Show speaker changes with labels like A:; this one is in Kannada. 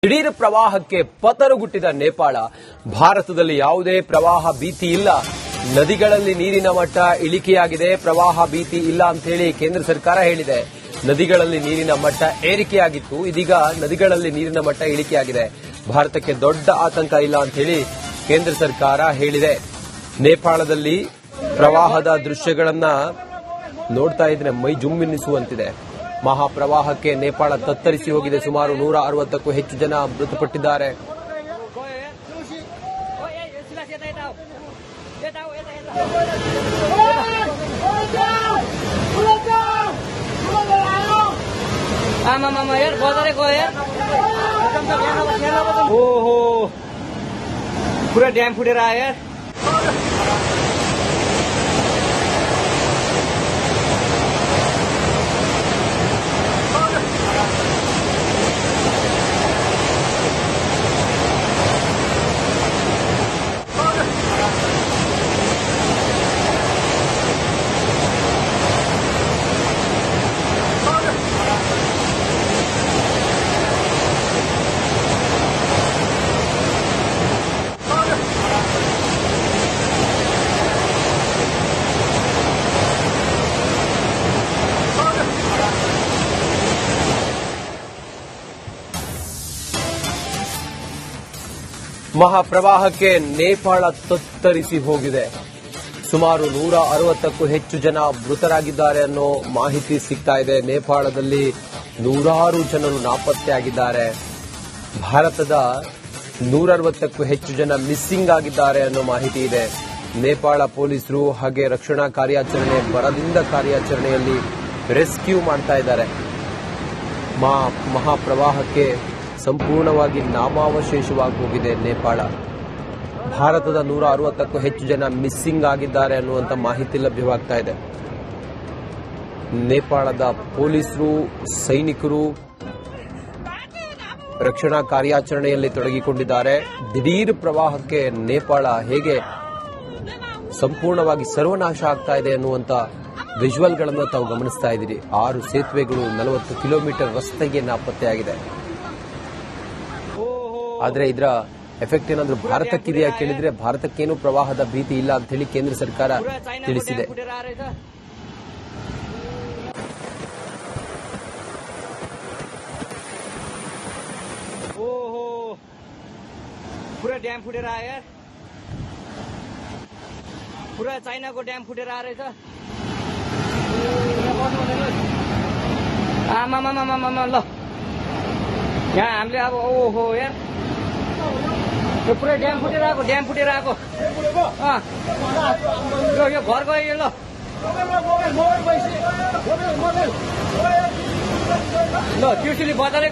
A: ದಿಢೀರ್ ಪ್ರವಾಹಕ್ಕೆ ಪತರುಗುಟ್ಟಿದ ನೇಪಾಳ. ಭಾರತದಲ್ಲಿ ಯಾವುದೇ ಪ್ರವಾಹ ಭೀತಿ ಇಲ್ಲ, ನದಿಗಳಲ್ಲಿ ನೀರಿನ ಮಟ್ಟ ಇಳಿಕೆಯಾಗಿದೆ, ಪ್ರವಾಹ ಭೀತಿ ಇಲ್ಲ ಅಂತ ಹೇಳಿ ಕೇಂದ್ರ ಸರ್ಕಾರ ಹೇಳಿದೆ. ನದಿಗಳಲ್ಲಿ ನೀರಿನ ಮಟ್ಟ ಏರಿಕೆಯಾಗಿತ್ತು, ಇದೀಗ ನದಿಗಳಲ್ಲಿ ನೀರಿನ ಮಟ್ಟ ಇಳಿಕೆಯಾಗಿದೆ. ಭಾರತಕ್ಕೆ ದೊಡ್ಡ ಆತಂಕ ಇಲ್ಲ ಅಂತ ಹೇಳಿ ಕೇಂದ್ರ ಸರ್ಕಾರ ಹೇಳಿದೆ. ನೇಪಾಳದಲ್ಲಿ ಪ್ರವಾಹದ ದೃಶ್ಯಗಳನ್ನ ನೋಡ್ತಾ ಇದ್ರೆ ಮೈ ಜುಮ್ಮೆನ್ನಿಸುವಂತಿದೆ. ಮಹಾಪ್ರವಾಹಕ್ಕೆ ನೇಪಾಳ ತತ್ತರಿಸಿ ಹೋಗಿದೆ. ಸುಮಾರು 160ಕ್ಕೂ ಹೆಚ್ಚು ಜನ ಮೃತಪಟ್ಟಿದ್ದಾರೆ.
B: ओहो पूरा डैम फुटेर आयो यार।
A: ಮಹಾಪ್ರವಾಹಕ್ಕೆ ನೇಪಾಳ ತತ್ತರಿಸಿ ಹೋಗಿದೆ. ಸುಮಾರು 160ಕ್ಕೂ ಹೆಚ್ಚು ಜನ ಮೃತರಾಗಿದ್ದಾರೆ ಅನ್ನೋ ಮಾಹಿತಿ ಸಿಗ್ತಾ ಇದೆ. ನೇಪಾಳದಲ್ಲಿ ನೂರಾರು ಜನರು ನಾಪತ್ತೆಯಾಗಿದ್ದಾರೆ. ಭಾರತದ 160ಕ್ಕೂ ಹೆಚ್ಚು ಜನ ಮಿಸ್ಸಿಂಗ್ ಆಗಿದ್ದಾರೆ ಅನ್ನೋ ಮಾಹಿತಿ ಇದೆ. ನೇಪಾಳ ಪೊಲೀಸರು ಹಾಗೆ ರಕ್ಷಣಾ ಕಾರ್ಯಾಚರಣೆ, ಬರದಿಂದ ಕಾರ್ಯಾಚರಣೆಯಲ್ಲಿ ರೆಸ್ಕ್ಯೂ ಮಾಡ್ತಾ ಇದ್ದಾರೆ. ಮಹಾಪ್ರವಾಹಕ್ಕೆ ಸಂಪೂರ್ಣವಾಗಿ ನಾಮಾವಶೇಷವಾಗಿ ಹೋಗಿದೆ ನೇಪಾಳ. ಭಾರತದ 160ಕ್ಕೂ ಹೆಚ್ಚು ಜನ ಮಿಸ್ಸಿಂಗ್ ಆಗಿದ್ದಾರೆ ಅನ್ನುವಂಥ ಮಾಹಿತಿ ಲಭ್ಯವಾಗ್ತಾ ಇದೆ. ನೇಪಾಳದ ಪೊಲೀಸರು, ಸೈನಿಕರು ರಕ್ಷಣಾ ಕಾರ್ಯಾಚರಣೆಯಲ್ಲಿ ತೊಡಗಿಕೊಂಡಿದ್ದಾರೆ. ದಿಢೀರ್ ಪ್ರವಾಹಕ್ಕೆ ನೇಪಾಳ ಹೇಗೆ ಸಂಪೂರ್ಣವಾಗಿ ಸರ್ವನಾಶ ಆಗ್ತಾ ಇದೆ ಅನ್ನುವಂಥ ವಿಜುವಲ್ಗಳನ್ನು ತಾವು ಗಮನಿಸ್ತಾ ಇದ್ದೀರಿ. 6 ಸೇತುವೆಗಳು, 40 ಕಿಲೋಮೀಟರ್ ರಸ್ತೆಗೆ ನಾಪತ್ತೆಯಾಗಿದೆ. ಆದರೆ ಇದರ ಎಫೆಕ್ಟ್ ಏನಾದರೂ ಭಾರತಕ್ಕಿದೆಯಾ ಕೇಳಿದ್ರೆ ಭಾರತಕ್ಕೇನು ಪ್ರವಾಹದ ಭೀತಿ ಇಲ್ಲ ಅಂತ ಹೇಳಿ ಕೇಂದ್ರ ಸರ್ಕಾರ ತಿಳಿಸಿದೆ.
B: पूरा ड्याम फुटेर आयो यार। पूरा चाइनाको ड्याम फुटेर आयो रहेछ। आमामामामामा ल यहाँ हामीले अब ओहो यार, यो पुरै ड्याम फुटेर आएको, यो घर गयो ल। ल त्रिशुली बजारै